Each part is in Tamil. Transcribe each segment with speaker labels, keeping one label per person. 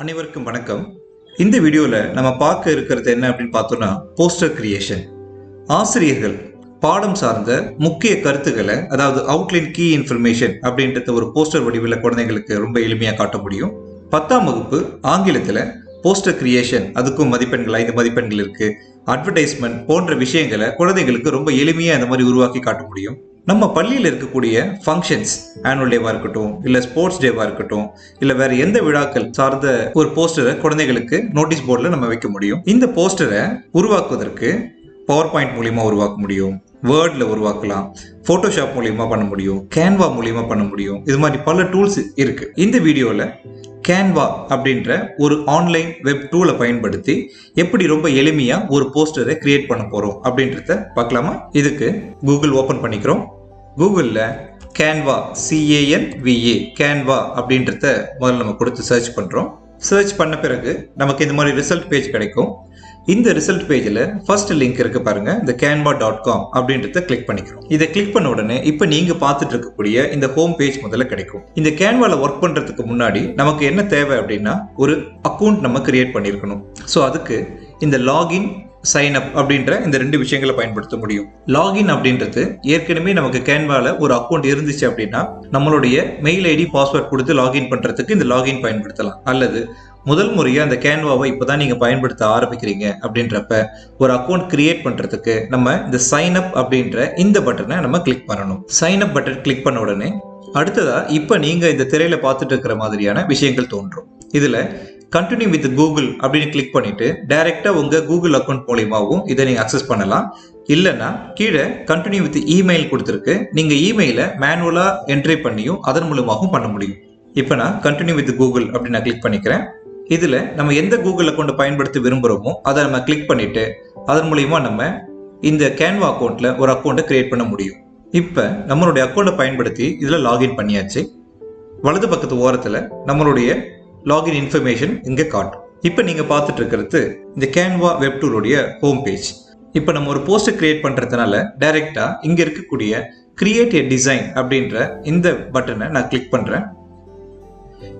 Speaker 1: அனைவருக்கும் வணக்கம். இந்த வீடியோவில் நம்ம பார்க்க இருக்கிறது என்ன அப்படின்னு பார்த்தோம்னா போஸ்டர் கிரியேஷன். ஆசிரியர்கள் பாடம் சார்ந்த முக்கிய கருத்துக்களை, அதாவது அவுட்லைன் கீ இன்ஃபர்மேஷன் அப்படின்றத ஒரு போஸ்டர் வடிவில் குழந்தைங்களுக்கு ரொம்ப எளிமையாக காட்ட முடியும். 10ஆம் வகுப்பு ஆங்கிலத்தில் போஸ்டர் கிரியேஷன், அதுக்கும் மதிப்பெண்கள் 5 மதிப்பெண்கள் இருக்கு. அட்வர்டைஸ்மெண்ட் போன்ற விஷயங்களை குழந்தைங்களுக்கு ரொம்ப எளிமையாக இந்த மாதிரி உருவாக்கி காட்ட முடியும். நம்ம பள்ளியில் இருக்கக்கூடிய ஃபங்க்ஷன்ஸ், ஆனுவல் டேவாக இருக்கட்டும், இல்லை ஸ்போர்ட்ஸ் டேவாக இருக்கட்டும், இல்லை வேற எந்த விழாக்கள் சார்ந்த ஒரு போஸ்டரை குழந்தைகளுக்கு நோட்டீஸ் போர்டில் நம்ம வைக்க முடியும். இந்த போஸ்டரை உருவாக்குவதற்கு பவர் பாயிண்ட் மூலியமா உருவாக்க முடியும், வேர்ட்ல உருவாக்கலாம், போட்டோஷாப் மூலியமா பண்ண முடியும், கேன்வா மூலியமா பண்ண முடியும். இது மாதிரி பல டூல்ஸ் இருக்கு. இந்த வீடியோவில் கேன்வா அப்படின்ற ஒரு ஆன்லைன் வெப் டூலை பயன்படுத்தி எப்படி ரொம்ப எளிமையா ஒரு போஸ்டரை கிரியேட் பண்ண போறோம் அப்படின்றத பார்க்கலாமா? இதுக்கு கூகுள் ஓபன் பண்ணிக்கிறோம். கூகுளில் கேன்வா, CANVA கேன்வா அப்படின்றத முதல்ல நம்ம கொடுத்து சர்ச் பண்றோம். சர்ச் பண்ண பிறகு நமக்கு இந்த மாதிரி ரிசல்ட் பேஜ் கிடைக்கும். இந்த ரிசல்ட் பேஜில் ஃபர்ஸ்ட் லிங்க் இருக்கு பாருங்க, இந்த canva.com அப்படின்றத கிளிக் பண்ணிக்கிறோம். இதை கிளிக் பண்ண உடனே இப்போ நீங்க பார்த்துட்டு இருக்கக்கூடிய இந்த ஹோம் பேஜ் முதல்ல கிடைக்கும். இந்த கேன்வால ஒர்க் பண்றதுக்கு முன்னாடி நமக்கு என்ன தேவை அப்படின்னா ஒரு அக்கௌண்ட் நம்ம கிரியேட் பண்ணியிருக்கணும். ஸோ அதுக்கு இந்த லாகின், சைன் அப் அப்படின்ற இந்த 2 விஷயங்களை பயன்படுத்த முடியும். லாகின் அப்படின்றது ஏற்கனவே நமக்கு கேன்வால ஒரு அக்கௌண்ட் இருந்துச்சு அப்படின்னா நம்மளுடைய மெயில் ஐடி, பாஸ்வேர்ட் கொடுத்து லாகின் பண்றதுக்கு இந்த லாகின் பயன்படுத்தலாம். அல்லது முதல் முறையாக அந்த கேன்வாவை இப்போதான் நீங்க பயன்படுத்த ஆரம்பிக்கிறீங்க அப்படின்றப்ப ஒரு அக்கௌண்ட் கிரியேட் பண்றதுக்கு நம்ம இந்த சைன் அப் அப்படின்ற இந்த பட்டனை நம்ம கிளிக் பண்ணணும். சைன் அப் பட்டன் கிளிக் பண்ண உடனே அடுத்ததா இப்ப நீங்க இந்த திரையில பார்த்துட்டு இருக்கிற மாதிரியான விஷயங்கள் தோன்றும். இதுல கண்டினியூ வித் கூகுள் அப்படின்னு கிளிக் பண்ணிட்டு டைரக்டா உங்க கூகுள் அக்கௌண்ட் மூலியமாகவும் இதை நீங்க அக்சஸ் பண்ணலாம். இல்லைன்னா கீழே கண்டினியூ வித் இமெயில் கொடுத்துருக்கு, நீங்க இமெயிலை மேனுவலா என்ட்ரி பண்ணியும் அதன் மூலமாகவும் பண்ண முடியும். இப்போ நான் கண்டினியூ வித் கூகுள் அப்படின்னு நான் கிளிக் பண்ணிக்கிறேன். இதுல நம்ம எந்த கூகுள் அக்கௌண்ட் பயன்படுத்த விரும்புறோமோ அதை நம்ம கிளிக் பண்ணிட்டு அதன் மூலியமா நம்ம இந்த கேன்வா அக்கௌண்ட்ல ஒரு அக்கௌண்ட்டை கிரியேட் பண்ண முடியும். இப்ப நம்மளுடைய அக்கௌண்ட்டை பயன்படுத்தி இதுல லாகின் பண்ணியாச்சு. வலது பக்கத்து ஓரத்துல நம்மளுடைய லாகின் இன்ஃபர்மேஷன் இங்க காட்டும். இப்ப நீங்க பார்த்துட்டு இருக்கிறது இந்த கேன்வா வெப் டூலுடைய ஹோம் பேஜ். இப்ப நம்ம ஒரு போஸ்டர் கிரியேட் பண்றதுனால டைரக்டா இங்க இருக்கக்கூடிய கிரியேட் எ டிசைன் அப்படின்ற இந்த பட்டனை நான் கிளிக் பண்றேன்.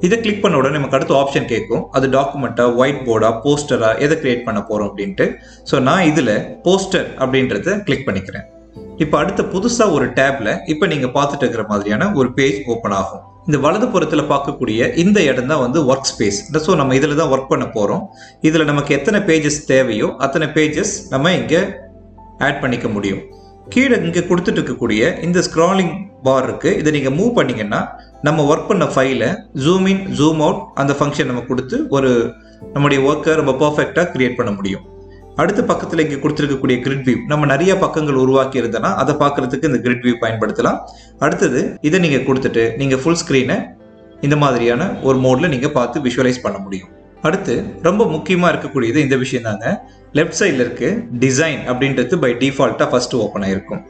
Speaker 1: இதை கிளிக் பண்ண உடனே நமக்கு அடுத்த ஆப்ஷன் கேட்கும், அது டாக்குமெண்டா, ஒயிட் போர்டா, போஸ்டரா, எதை கிரியேட் பண்ண போறோம் அப்படின்ட்டு. ஸோ நான் இதுல போஸ்டர் அப்படின்றத கிளிக் பண்ணிக்கிறேன். இப்போ அடுத்த புதுசா ஒரு டேப்ல இப்போ நீங்க பார்த்துட்டு இருக்கிற மாதிரியான ஒரு பேஜ் ஓப்பன் ஆகும். இந்த வலது புறத்துல பார்க்கக்கூடிய இந்த இடம் தான் வந்து ஒர்க் ஸ்பேஸ். ஸோ நம்ம இதுல தான் ஒர்க் பண்ண போறோம். இதுல நமக்கு எத்தனை பேஜஸ் தேவையோ அத்தனை பேஜஸ் நம்ம இங்க ஆட் பண்ணிக்க முடியும். கீழே இங்க கொடுத்துட்டு இருக்கக்கூடிய இந்த ஸ்க்ராலிங் பார் இருக்கு, இதை நீங்க மூவ் பண்ணீங்கன்னா நம்ம ஒர்க் பண்ண ஃபைலை ஜூம் இன், ஜூம் அவுட் அந்த ஃபங்க்ஷன் நம்ம கொடுத்து ஒரு நம்முடைய ஒர்க்கை ரொம்ப பர்ஃபெக்டா கிரியேட் பண்ண முடியும். அடுத்த பக்கத்தில் இங்கே கொடுத்துருக்கக்கூடிய கிரிட் வியூ, நம்ம நிறைய பக்கங்கள் உருவாக்கி இருந்தோம்னா அதை பார்க்கறதுக்கு இந்த கிரிட் வியூ பயன்படுத்தலாம். அடுத்தது இதை நீங்க கொடுத்துட்டு நீங்க ஃபுல் ஸ்கிரீனை இந்த மாதிரியான ஒரு மோட்ல நீங்க பார்த்து விஷுவலைஸ் பண்ண முடியும். அடுத்து ரொம்ப முக்கியமா இருக்கக்கூடியது இந்த விஷயம் தாங்க. லெஃப்ட் சைட்ல இருக்கு டிசைன் அப்படின்றது பை டிஃபால்ட்டா ஃபர்ஸ்ட் ஓப்பன் ஆயிருக்கும்.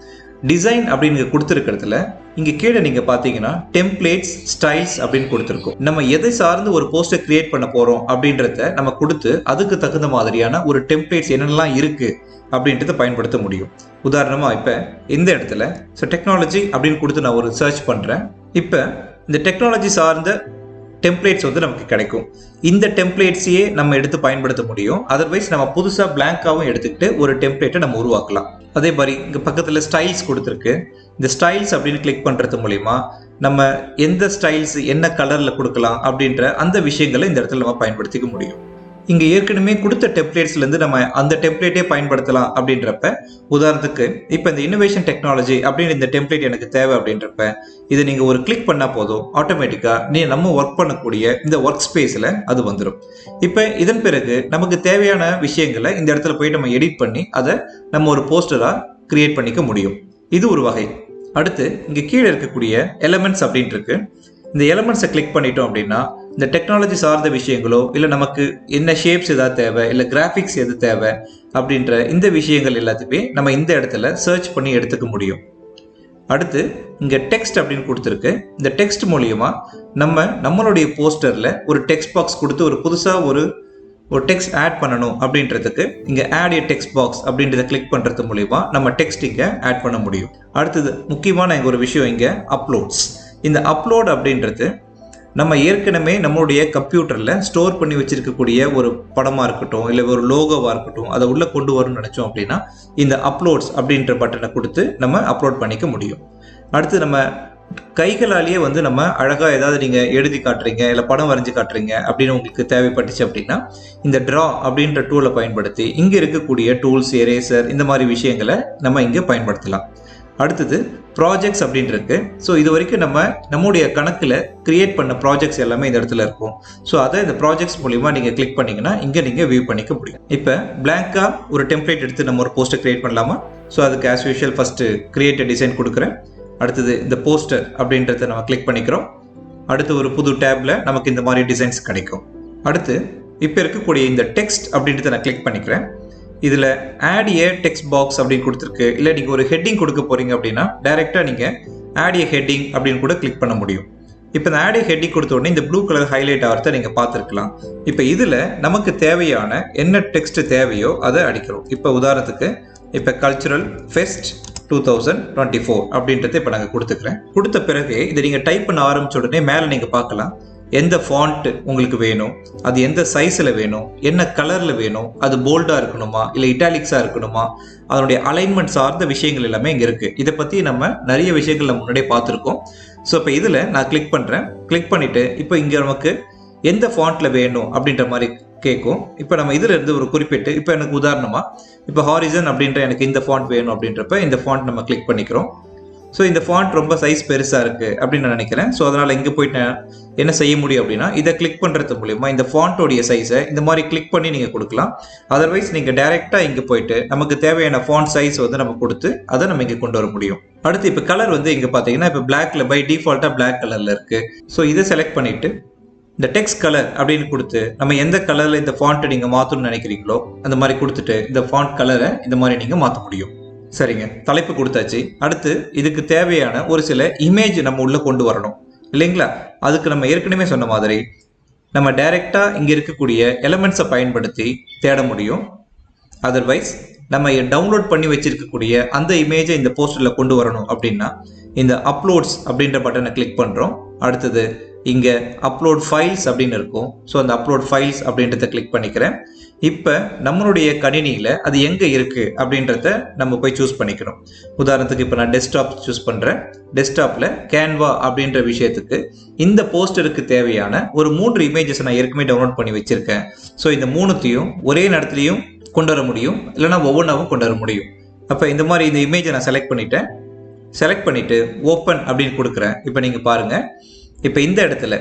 Speaker 1: டிசைன் அப்படின்னு கொடுத்துருக்கிறதுல இங்க கீழே நீங்க பாத்தீங்கன்னா டெம்ப்ளேட்ஸ், ஸ்டைல்ஸ் அப்படின்னு கொடுத்துருக்கோம். நம்ம எதை சார்ந்து ஒரு போஸ்டர் கிரியேட் பண்ண போறோம் அப்படின்றத நம்ம கொடுத்து அதுக்கு தகுந்த மாதிரியான ஒரு டெம்ப்ளேட்ஸ் என்னெல்லாம் இருக்கு அப்படின்றத பயன்படுத்த முடியும். உதாரணமா இப்ப இந்த இடத்துல டெக்னாலஜி அப்படின்னு கொடுத்து நான் ஒரு சர்ச் பண்றேன். இப்ப இந்த டெக்னாலஜி சார்ந்த டெம்ப்ளேட்ஸ் வந்து நமக்கு கிடைக்கும். இந்த டெம்ப்ளேட்ஸையே நம்ம எடுத்து பயன்படுத்த முடியும். அதர்வைஸ் நம்ம புதுசா பிளாங்காவும் எடுத்துக்கிட்டு ஒரு டெம்ப்ளேட்டை நம்ம உருவாக்கலாம். அதே மாதிரி இங்க பக்கத்துல ஸ்டைல்ஸ் கொடுத்துருக்கு. இந்த ஸ்டைல்ஸ் அப்படின்னு கிளிக் பண்றது மூலியமா நம்ம எந்த ஸ்டைல்ஸ் என்ன கலர்ல கொடுக்கலாம் அப்படின்ற அந்த விஷயங்களை இந்த இடத்துல நம்ம பயன்படுத்திக்க முடியும். இங்க ஏற்கனவே கொடுத்த டெம்ப்ளேட்ஸ்ல இருந்து நம்ம அந்த டெம்ப்ளேட்டே பயன்படுத்தலாம் அப்படின்றப்ப, உதாரணத்துக்கு இப்ப இந்த இன்னோவேஷன் டெக்னாலஜி அப்படின்னு இந்த டெம்ப்ளேட் எனக்கு தேவை அப்படின்றப்ப இதை நீங்க ஒரு கிளிக் பண்ணா போதும், ஆட்டோமேட்டிக்கா நம்ம ஒர்க் பண்ணக்கூடிய இந்த ஒர்க் ஸ்பேஸ்ல அது வந்துடும். இப்ப இதன் பிறகு நமக்கு தேவையான விஷயங்களை இந்த இடத்துல போய் நம்ம எடிட் பண்ணி அதை நம்ம ஒரு போஸ்டரா கிரியேட் பண்ணிக்க முடியும். இது ஒரு வகை. அடுத்து இங்க கீழே இருக்கக்கூடிய எலமெண்ட்ஸ் அப்படின்ட்டு இருக்கு. இந்த எலமெண்ட்ஸை கிளிக் பண்ணிட்டோம் அப்படின்னா இந்த டெக்னாலஜி சார்ந்த விஷயங்களோ, இல்லை நமக்கு என்ன ஷேப்ஸ் எதாவது தேவை, இல்லை கிராஃபிக்ஸ் எது தேவை அப்படின்ற இந்த விஷயங்கள் எல்லாத்தையுமே நம்ம இந்த இடத்துல சர்ச் பண்ணி எடுத்துக்க முடியும். அடுத்து இங்க டெக்ஸ்ட் அப்படின்னு கொடுத்துருக்கு. இந்த டெக்ஸ்ட் மூலியமா நம்மளுடைய போஸ்டர்ல ஒரு டெக்ஸ்ட் பாக்ஸ் கொடுத்து ஒரு புதுசா ஒரு டெக்ஸ்ட் ஆட் பண்ணணும் அப்படின்றதுக்கு இங்க ஆட் ஏ டெக்ஸ்ட் பாக்ஸ் அப்படின்றத கிளிக் பண்றது மூலியமா நம்ம டெக்ஸ்ட் இங்க ஆட் பண்ண முடியும். அடுத்தது முக்கியமான ஒரு விஷயம் இங்க அப்லோட்ஸ். இந்த அப்லோட் அப்படின்றது நம்ம ஏற்கனவே நம்மளுடைய கம்ப்யூட்டரில் ஸ்டோர் பண்ணி வச்சிருக்கக்கூடிய ஒரு படமாக இருக்கட்டும் இல்லை ஒரு லோகோவாக இருக்கட்டும் அதை உள்ளே கொண்டு வரணும்னு நினச்சோம் அப்படின்னா இந்த அப்லோட்ஸ் அப்படின்ற பட்டனை கொடுத்து நம்ம அப்லோட் பண்ணிக்க முடியும். அடுத்து நம்ம கைகளாலேயே வந்து நம்ம அழகாக ஏதாவது நீங்கள் எழுதி காட்டுறீங்க இல்லை படம் வரைஞ்சி காட்டுறீங்க அப்படின்னு உங்களுக்கு தேவைப்பட்டுச்சு அப்படின்னா இந்த ட்ரா அப்படின்ற டூலை பயன்படுத்தி இங்கே இருக்கக்கூடிய டூல்ஸ், எரேசர் இந்த மாதிரி விஷயங்களை நம்ம இங்கே பயன்படுத்தலாம். அடுத்தது ப்ராஜெக்ட்ஸ் அப்படின்னு இருக்கு. ஸோ இது வரைக்கும் நம்முடைய கணக்கில் கிரியேட் பண்ண ப்ராஜெக்ட்ஸ் எல்லாமே இந்த இடத்துல இருக்கும். ஸோ அதை இந்த ப்ராஜெக்ட்ஸ் மூலிமா நீங்கள் கிளிக் பண்ணிங்கன்னா இங்கே நீங்கள் வியூ பண்ணிக்க முடியும். இப்போ பிளாங்காக ஒரு டெம்ப்ளேட் எடுத்து நம்ம ஒரு போஸ்டர் கிரியேட் பண்ணலாமா? ஸோ அதுக்கு as usual first create design கொடுக்குறேன். அடுத்தது இந்த போஸ்டர் அப்படின்றத நம்ம கிளிக் பண்ணிக்கிறோம். அடுத்து ஒரு புது டேப்ல நமக்கு இந்த மாதிரி டிசைன்ஸ் கிடைக்கும். அடுத்து இப்போ இருக்கக்கூடிய இந்த டெக்ஸ்ட் அப்படின்றத நான் கிளிக் பண்ணிக்கிறேன். இதில் ஆட் ஏ டெக்ஸ்ட் பாக்ஸ் அப்படின்னு கொடுத்துருக்கு. இல்லை நீங்கள் ஒரு ஹெட்டிங் கொடுக்க போறீங்க அப்படின்னா டைரெக்டாக நீங்கள் ஆட் ஏ ஹெட்டிங் அப்படின்னு கூட கிளிக் பண்ண முடியும். இப்போ இந்த ஆட் ஏ ஹெட்டிங் கொடுத்த உடனே இந்த ப்ளூ கலர் ஹைலைட் ஆகிறத நீங்கள் பார்த்துருக்கலாம். இப்போ இதில் நமக்கு தேவையான என்ன டெக்ஸ்ட் தேவையோ அதை அடிக்கிறோம். இப்போ உதாரணத்துக்கு இப்போ கல்ச்சுரல் ஃபெஸ்ட் 2024 அப்படின்றத இப்போ நாங்கள் கொடுத்துக்கிறேன். கொடுத்த பிறகு இதை நீங்கள் டைப் பண்ண ஆரம்பிச்ச உடனே மேலே நீங்கள் பார்க்கலாம் எந்த ஃபாண்ட் உங்களுக்கு வேணும், அது எந்த சைஸில் வேணும், என்ன கலரில் வேணும், அது போல்டாக இருக்கணுமா இல்லை இட்டாலிக்ஸாக இருக்கணுமா, அதனுடைய அலைன்மெண்ட் சார்ந்த விஷயங்கள் எல்லாமே இங்கே இருக்குது. இதை பற்றி நம்ம நிறைய விஷயங்கள் நம்ம முன்னாடியே பார்த்துருக்கோம். ஸோ இப்போ இதில் நான் கிளிக் பண்ணுறேன். கிளிக் பண்ணிவிட்டு இப்போ இங்கே நமக்கு எந்த ஃபாண்ட்டில் வேணும் அப்படின்ற மாதிரி கேட்கும். இப்போ நம்ம இதில் இருந்து ஒரு குறிப்பிட்டு இப்போ எனக்கு உதாரணமாக இப்போ ஹாரிசன் அப்படின்ற எனக்கு இந்த ஃபாண்ட் வேணும் அப்படின்றப்ப இந்த ஃபாண்ட் நம்ம கிளிக் பண்ணிக்கிறோம். ஸோ இந்த ஃபாண்ட் ரொம்ப சைஸ் பெருசாக இருக்குது அப்படின்னு நான் நினைக்கிறேன். ஸோ அதனால் இங்கே போயிட்டு நான் என்ன செய்ய முடியும் அப்படின்னா இதை கிளிக் பண்ணுறது மூலிமா இந்த ஃபாண்ட்டோடைய சைஸை இந்த மாதிரி கிளிக் பண்ணி நீங்கள் கொடுக்கலாம். அதர்வைஸ் நீங்கள் டைரெக்டாக இங்கே போயிட்டு நமக்கு தேவையான ஃபாண்ட் சைஸ் வந்து நம்ம கொடுத்து அதை நம்ம இங்கே கொண்டு வர முடியும். அடுத்து இப்போ கலர் வந்து இங்கே பார்த்தீங்கன்னா இப்போ பிளாக்ல பை டிஃபால்ட்டாக பிளாக் கலரில் இருக்குது. ஸோ இதை செலக்ட் பண்ணிவிட்டு இந்த டெக்ஸ்ட் கலர் அப்படின்னு கொடுத்து நம்ம எந்த கலரில் இந்த ஃபாண்ட்டை நீங்கள் மாற்றணும்னு நினைக்கிறீங்களோ அந்த மாதிரி கொடுத்துட்டு இந்த ஃபாண்ட் கலரை இந்த மாதிரி நீங்கள் மாற்ற முடியும். சரிங்க, தலைப்பு கொடுத்தாச்சு. அடுத்து இதுக்கு தேவையான ஒரு சில இமேஜ் நம்ம உள்ளே கொண்டு வரணும் இல்லைங்களா? அதுக்கு நம்ம ஏற்கனவே சொன்ன மாதிரி நம்ம டைரெக்டாக இங்கே இருக்கக்கூடிய எலமெண்ட்ஸை பயன்படுத்தி தேட முடியும். அதர்வைஸ் நம்ம டவுன்லோட் பண்ணி வச்சிருக்கக்கூடிய அந்த இமேஜை இந்த போஸ்டரில் கொண்டு வரணும் அப்படின்னா இந்த அப்லோட்ஸ் அப்படின்ற பட்டனை கிளிக் பண்ணுறோம். அடுத்தது இங்கே அப்லோட் ஃபைல்ஸ் அப்படின்னு இருக்கும். ஸோ அந்த அப்லோட் ஃபைல்ஸ் அப்படின்றத கிளிக் பண்ணிக்கிறேன். இப்போ நம்மளுடைய கணினியில் அது எங்கே இருக்குது அப்படின்றத நம்ம போய் சூஸ் பண்ணிக்கணும். உதாரணத்துக்கு இப்போ நான் டெஸ்க்டாப் சூஸ் பண்ணுறேன். டெஸ்க்டாப்பில் கேன்வா அப்படின்ற விஷயத்துக்கு இந்த போஸ்டருக்கு தேவையான ஒரு 3 இமேஜஸ் நான் ஏற்கனவே டவுன்லோட் பண்ணி வச்சுருக்கேன். ஸோ இந்த 3த்தையும் ஒரே நேரத்துலையும் கொண்டு வர முடியும், இல்லைனா ஒவ்வொன்றாவும் கொண்டு வர முடியும். அப்போ இந்த மாதிரி இந்த இமேஜை நான் செலக்ட் பண்ணிட்டேன். செலக்ட் பண்ணிவிட்டு ஓப்பன் அப்படின்னு கொடுக்குறேன். இப்போ நீங்கள் பாருங்கள், இப்போ இந்த இடத்துல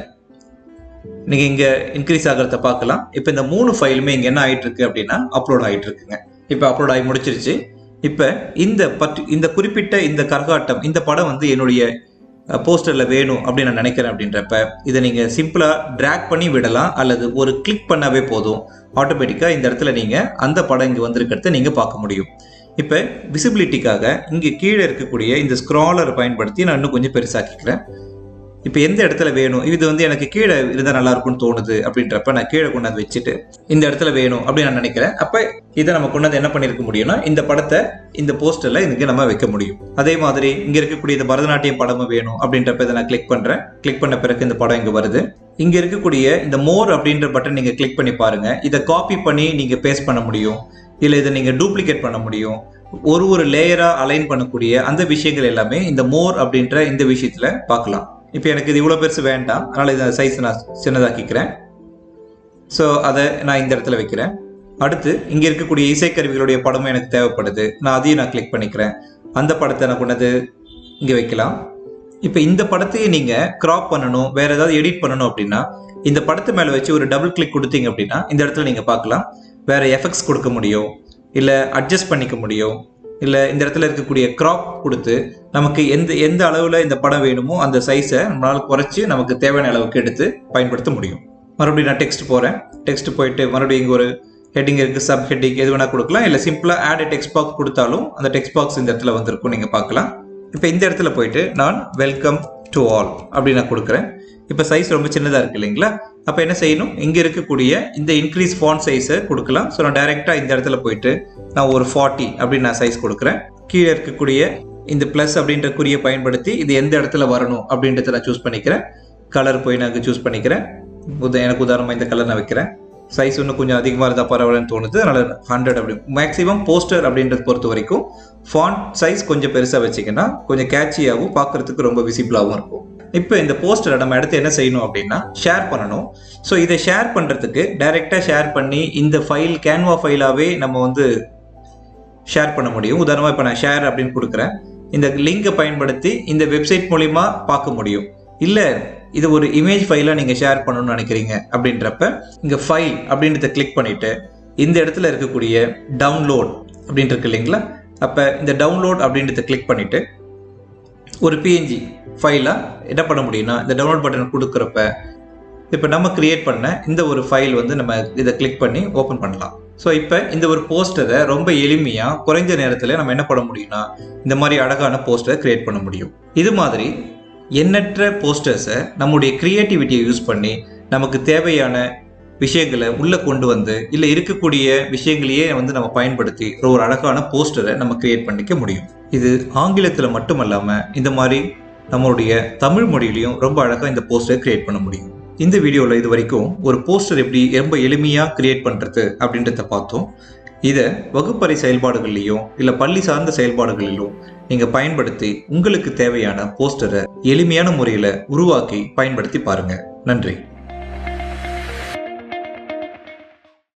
Speaker 1: நீங்கள் இங்கே இன்க்ரீஸ் ஆகிறத பார்க்கலாம். இப்போ இந்த 3 ஃபைலுமே இங்கே என்ன ஆகிட்டு இருக்கு அப்படின்னா அப்லோட் ஆகிட்டு இருக்குங்க. இப்போ அப்லோட் ஆகி முடிச்சிருச்சு. இப்போ இந்த குறிப்பிட்ட இந்த கரகாட்டம் இந்த படம் வந்து என்னுடைய போஸ்டரில் வேணும் அப்படின்னு நான் நினைக்கிறேன் அப்படின்றப்ப இதை நீங்கள் சிம்பிளாக ட்ராக் பண்ணி விடலாம், அல்லது ஒரு கிளிக் பண்ணாவே போதும், ஆட்டோமேட்டிக்காக இந்த இடத்துல நீங்கள் அந்த படம் இங்கே வந்திருக்கிறத நீங்கள் பார்க்க முடியும். இப்போ விசிபிலிட்டிக்காக இங்கே கீழே இருக்கக்கூடிய இந்த ஸ்க்ராலரை பயன்படுத்தி நான் இன்னும் கொஞ்சம் பெருசாக்கிக்கிறேன். இப்போ எந்த இடத்துல வேணும், இது வந்து எனக்கு கீழே இருந்தால் நல்லா இருக்கும்னு தோணுது அப்படின்றப்ப நான் கீழே கொண்டாந்து வச்சுட்டு இந்த இடத்துல வேணும் அப்படின்னு நான் நினைக்கிறேன். அப்போ இதை நம்ம கொண்டாந்து என்ன பண்ணியிருக்க முடியும்னா இந்த படத்தை இந்த போஸ்டரில் இங்கே நம்ம வைக்க முடியும். அதே மாதிரி இங்கே இருக்கக்கூடிய இந்த பரதநாட்டியம் படமும் வேணும் அப்படின்றப்ப இதை நான் கிளிக் பண்ணுறேன். கிளிக் பண்ண பிறகு இந்த படம் இங்கே வருது. இங்கே இருக்கக்கூடிய இந்த மோர் அப்படின்ற பட்டன் நீங்கள் கிளிக் பண்ணி பாருங்கள். இதை காப்பி பண்ணி நீங்கள் பேஸ்ட் பண்ண முடியும், இல்லை இதை நீங்கள் டூப்ளிகேட் பண்ண முடியும். ஒரு லேயராக அலைன் பண்ணக்கூடிய அந்த விஷயங்கள் எல்லாமே இந்த மோர் அப்படின்ற இந்த விஷயத்தில் பார்க்கலாம். இப்போ எனக்கு இது இவ்வளோ பெருசு வேண்டாம், அதனால் இதை சைஸ் நான் சின்னதாக்கிக்கிறேன். ஸோ அதை நான் இந்த இடத்துல வைக்கிறேன். அடுத்து இங்கே இருக்கக்கூடிய இசைக்கருவிகளுடைய படமும் எனக்கு தேவைப்படுது, நான் அதையும் நான் கிளிக் பண்ணிக்கிறேன். அந்த படத்தை நான் கொண்டது இங்கே வைக்கலாம். இப்போ இந்த படத்தையே நீங்கள் கிராப் பண்ணணும், வேறு ஏதாவது எடிட் பண்ணணும் அப்படின்னா இந்த படத்து மேலே வச்சு ஒரு டபுள் கிளிக் கொடுத்தீங்க அப்படின்னா இந்த இடத்துல நீங்கள் பார்க்கலாம் வேறு எஃபெக்ட்ஸ் கொடுக்க முடியும், இல்லை அட்ஜஸ்ட் பண்ணிக்க முடியும், இல்லை இந்த இடத்துல இருக்கக்கூடிய கிராப் கொடுத்து நமக்கு எந்த அளவில் இந்த படம் வேணுமோ அந்த சைஸை நம்மளால் குறைச்சி நமக்கு தேவையான அளவுக்கு எடுத்து பயன்படுத்த முடியும். மறுபடியும் நான் டெக்ஸ்ட் போகிறேன். டெக்ஸ்ட் போயிட்டு மறுபடியும் இங்கே ஒரு ஹெட்டிங் இருக்குது, சப் ஹெட்டிங் எது வேணால் கொடுக்கலாம், இல்லை சிம்பிளாக ஆட் டெக்ஸ்ட் பாக்ஸ் கொடுத்தாலும் அந்த டெக்ஸ்ட் பாக்ஸ் இந்த இடத்துல வந்திருக்கும், நீங்கள் பார்க்கலாம். இப்போ இந்த இடத்துல போயிட்டு நான் வெல்கம் டு ஆல் அப்படின்னு நான் கொடுக்குறேன். இப்போ சைஸ் ரொம்ப சின்னதாக இருக்குது இல்லைங்களா? அப்போ என்ன செய்யணும், இங்கே இருக்கக்கூடிய இந்த இன்க்ரீஸ் ஃபாண்ட் சைஸை கொடுக்கலாம். ஸோ நான் டைரெக்டாக இந்த இடத்துல போயிட்டு நான் ஒரு 40 அப்படின்னு நான் சைஸ் கொடுக்குறேன். கீழே இருக்கக்கூடிய இந்த ப்ளஸ் அப்படின்ற குறியை பயன்படுத்தி இது எந்த இடத்துல வரணும் அப்படின்றத நான் சூஸ் பண்ணிக்கிறேன். கலர் போய் நான் சூஸ் பண்ணிக்கிறேன். எனக்கு உதாரணமாக இந்த கலர் நான் வைக்கிறேன். சைஸ் இன்னும் கொஞ்சம் அதிகமாக இருந்தால் பரவாயில்லன்னு தோணுது. அதனால் 100 அப்படி. மேக்ஸிமம் போஸ்டர் அப்படின்றது பொறுத்த வரைக்கும் ஃபாண்ட் சைஸ் கொஞ்சம் பெருசாக வச்சிங்கன்னா கொஞ்சம் கேட்சியாகவும் பார்க்குறதுக்கு ரொம்ப விசிபிளாகவும் இருக்கும். இப்போ இந்த போஸ்டரை நம்ம அடுத்து என்ன செய்யணும் அப்படின்னா ஷேர் பண்ணணும். ஸோ இதை ஷேர் பண்ணுறதுக்கு டைரெக்டாக ஷேர் பண்ணி இந்த ஃபைல் கேன்வா ஃபைலாகவே நம்ம வந்து ஷேர் பண்ண முடியும். உதாரணமாக இப்போ நான் ஷேர் அப்படின்னு கொடுக்குறேன். இந்த லிங்கை பயன்படுத்தி இந்த வெப்சைட் மூலிமா பார்க்க முடியும். இல்லை இது ஒரு இமேஜ் ஃபைலாக நீங்கள் ஷேர் பண்ணணும்னு நினைக்கிறீங்க அப்படின்றப்ப இங்கே ஃபைல் அப்படின்றத கிளிக் பண்ணிவிட்டு இந்த இடத்துல இருக்கக்கூடிய டவுன்லோட் அப்படின்ட்டு இருக்கு இல்லைங்களா, அப்போ இந்த டவுன்லோட் அப்படின்றத கிளிக் பண்ணிவிட்டு ஒரு பிஎன்ஜி ஃபைலாக என்ன பண்ண முடியும்னா இந்த டவுன்லோட் பட்டன் கொடுக்குறப்ப இப்போ நம்ம கிரியேட் பண்ண இந்த ஒரு ஃபைல் வந்து நம்ம இதை கிளிக் பண்ணி ஓப்பன் பண்ணலாம். ஸோ இப்போ இந்த ஒரு போஸ்டரை ரொம்ப எளிமையாக குறைஞ்ச நேரத்தில் நம்ம என்ன பண்ண முடியும்னா இந்த மாதிரி அழகான போஸ்டரை கிரியேட் பண்ண முடியும். இது மாதிரி எண்ணற்ற போஸ்டர்ஸை நம்முடைய க்ரியேட்டிவிட்டியை யூஸ் பண்ணி நமக்கு தேவையான விஷயங்களை உள்ளே கொண்டு வந்து இல்லை இருக்கக்கூடிய விஷயங்களையே வந்து நம்ம பயன்படுத்தி ஒரு அழகான போஸ்டரை நம்ம கிரியேட் பண்ணிக்க முடியும். இது ஆங்கிலத்தில் மட்டும் இல்லாமல் இந்த மாதிரி நம்மளுடைய தமிழ் மொழியிலையும் ரொம்ப அழகாக இந்த போஸ்டரை கிரியேட் பண்ண முடியும். இந்த வீடியோவில் இது வரைக்கும் ஒரு போஸ்டர் எப்படி ரொம்ப எளிமையாக கிரியேட் பண்ணுறது அப்படின்றத பார்த்தோம். இதை வகுப்பறை செயல்பாடுகள்லையும் இல்லை பள்ளி சார்ந்த செயல்பாடுகளிலும் நீங்கள் பயன்படுத்தி உங்களுக்கு தேவையான போஸ்டரை எளிமையான முறையில் உருவாக்கி பயன்படுத்தி பாருங்கள். நன்றி.